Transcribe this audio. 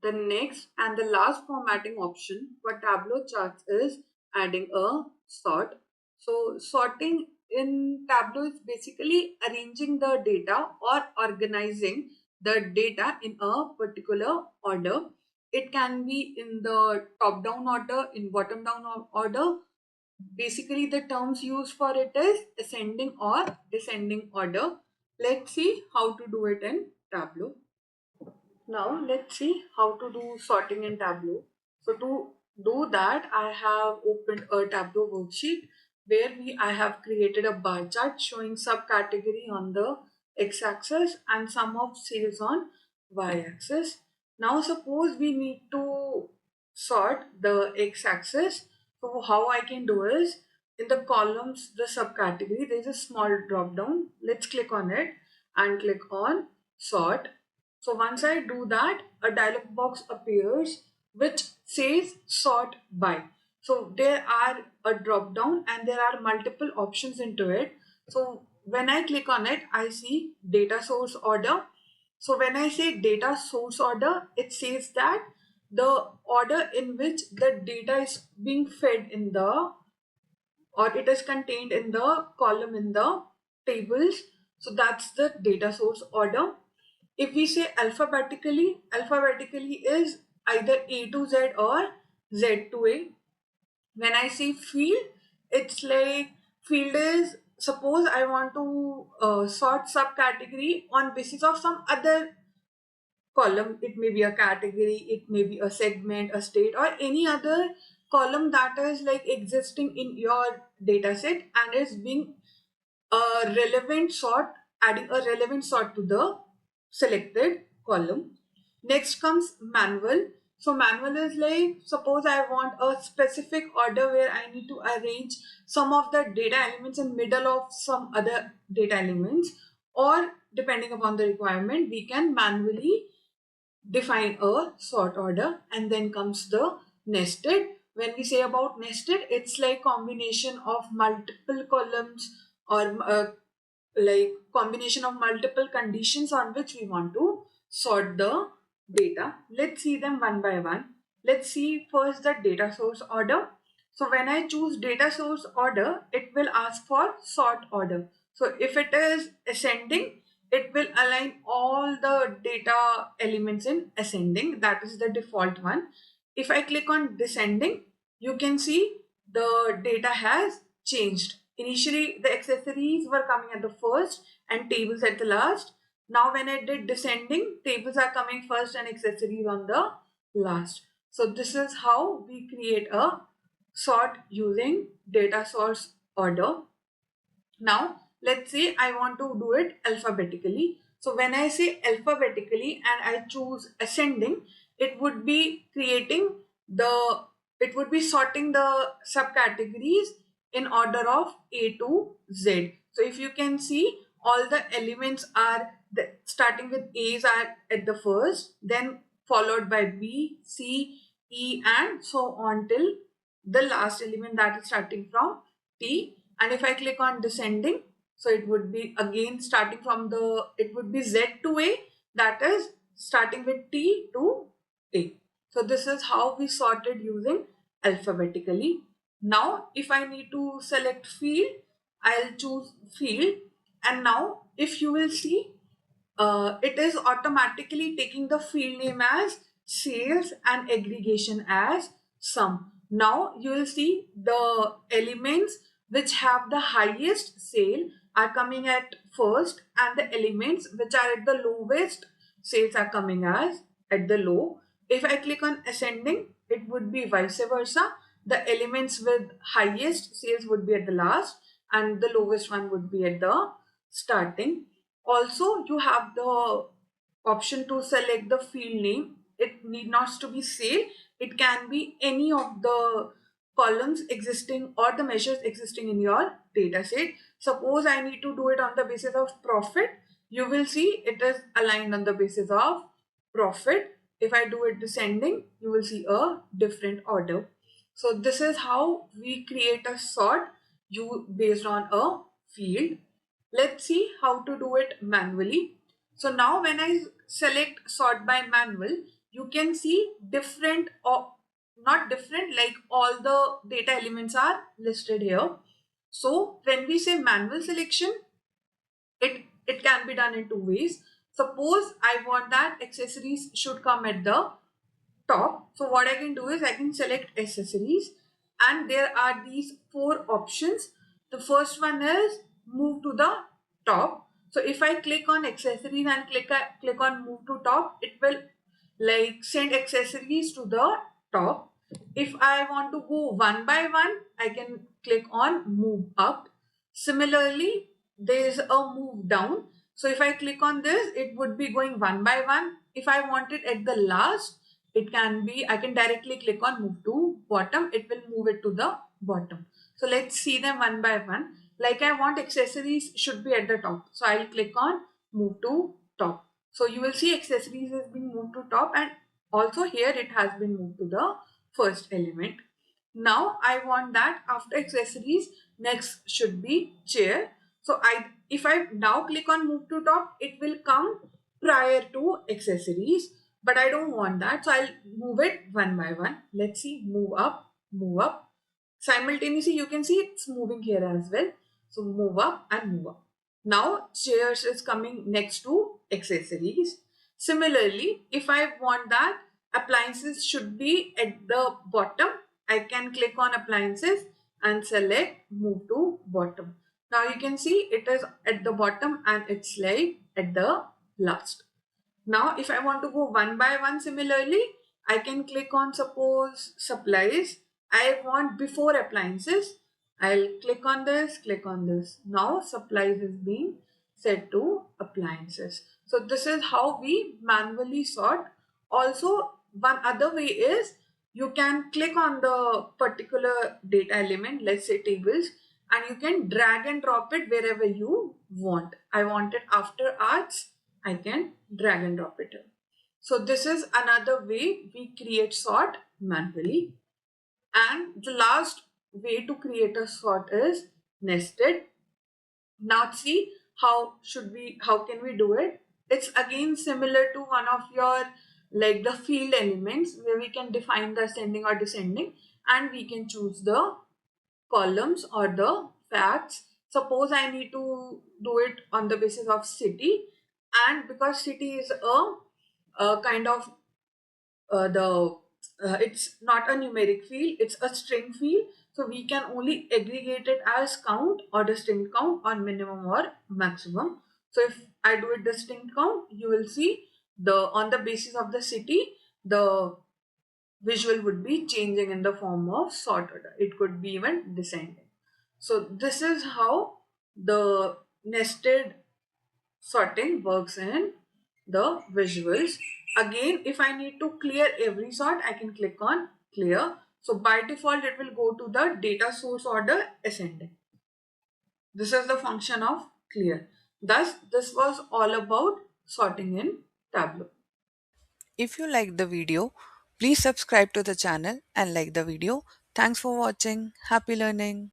The next and the last formatting option for Tableau charts is adding a sort. So sorting in Tableau is basically arranging the data or organizing the data in a particular order. It can be in the top down order, in bottom down order. Basically, the terms used for it is ascending or descending order. Let's see how to do it in Tableau. Now let's see how to do sorting in Tableau. So to do that, I have opened a Tableau worksheet where I have created a bar chart showing subcategory on the x-axis and sum of sales on y-axis. Now suppose we need to sort the x-axis. So how I can do is in the columns, the subcategory, there is a small drop down. Let's click on it and click on sort. So once I do that, a dialog box appears which says sort by. So there are a drop down and there are multiple options into it. So when I click on it, I see data source order. So when I say data source order, it says that the order in which the data is being fed in the, or it is contained in the column in the tables. So that's the data source order. If we say alphabetically, alphabetically is either A to Z or Z to A. When I say field, it's like field is, suppose I want to sort subcategory on basis of some other column. It may be a category, it may be a segment, a state, or any other column that is like existing in your data set and is being a relevant sort, adding a relevant sort to the selected column. Next comes manual. So manual is like, suppose I want a specific order where I need to arrange some of the data elements in middle of some other data elements, or depending upon the requirement, we can manually define a sort order. And then comes the nested. When we say about nested, it's like combination of multiple columns or like combination of multiple conditions on which we want to sort the data. Let's see them one by one. Let's see first the data source order. So when I choose data source order, it will ask for sort order. So if it is ascending, it will align all the data elements in ascending. That is the default one. If I click on descending, you can see the data has changed. Initially, the accessories were coming at the first and tables at the last. Now when I did descending, tables are coming first and accessories on the last. So this is how we create a sort using data source order. Now, let's say I want to do it alphabetically. So when I say alphabetically and I choose ascending, it would be creating the, it would be sorting the subcategories in order of A to Z. So if you can see, all the elements are starting with A's are at the first, then followed by B, C, E, and so on till the last element that is starting from T. And if I click on descending, so it would be again starting from the, it would be Z to A, that is starting with T to A. So this is how we sorted using alphabetically. Now if I need to select field, I'll choose field, and now if you will see, it is automatically taking the field name as sales and aggregation as sum. Now you will see the elements which have the highest sale are coming at first, and the elements which are at the lowest sales are coming as at the low. If I click on ascending, it would be vice versa. The elements with highest sales would be at the last and the lowest one would be at the starting. Also, you have the option to select the field name. It need not to be sale. It can be any of the columns existing or the measures existing in your data set. Suppose I need to do it on the basis of profit. You will see it is aligned on the basis of profit. If I do it descending, you will see a different order. So this is how we create a sort based on a field. Let's see how to do it manually. So now when I select sort by manual, you can see different or not different, like all the data elements are listed here. So when we say manual selection, it can be done in two ways. Suppose I want that accessories should come at the top. So what I can do is I can select accessories, and there are these four options. The first one is move to the top. So if I click on accessories and click on move to top, it will like send accessories to the top. If I want to go one by one, I can click on move up. Similarly, there is a move down. So if I click on this, it would be going one by one. If I want it at the last, it can be, I can directly click on move to bottom. It will move it to the bottom. So let's see them one by one. Like I want accessories should be at the top. So I'll click on move to top. So you will see accessories has been moved to top, and also here it has been moved to the first element. Now I want that after accessories, next should be chair. So if I now click on move to top, it will come prior to accessories, but I don't want that. So I'll move it one by one. Let's see, move up, move up. Simultaneously, you can see it's moving here as well. So move up and move up. Now chairs is coming next to accessories. Similarly, if I want that appliances should be at the bottom, I can click on appliances and select move to bottom. Now you can see it is at the bottom and it's like at the last. Now if I want to go one by one, similarly, I can click on suppose supplies. I want before appliances. I'll click on this, click on this. Now supplies is being set to appliances. So this is how we manually sort. Also, one other way is you can click on the particular data element, let's say tables, and you can drag and drop it wherever you want. I want it after arts, I can drag and drop it. So this is another way we create sort manually. And the last way to create a sort is nested. Now see how can we do it? It's again similar to one of your like the field elements where we can define the ascending or descending, and we can choose the columns or the facts. Suppose I need to do it on the basis of city, and because city is a kind of the it's not a numeric field, it's a string field, so we can only aggregate it as count or distinct count or minimum or maximum. So if I do it distinct count, you will see the on the basis of the city, the visual would be changing in the form of sort order. It could be even descending. So this is how the nested sorting works in the visuals. Again, if I need to clear every sort, I can click on clear. So by default, it will go to the data source order ascending. This is the function of clear. Thus, this was all about sorting in Tableau. If you liked the video, please subscribe to the channel and like the video. Thanks for watching. Happy learning.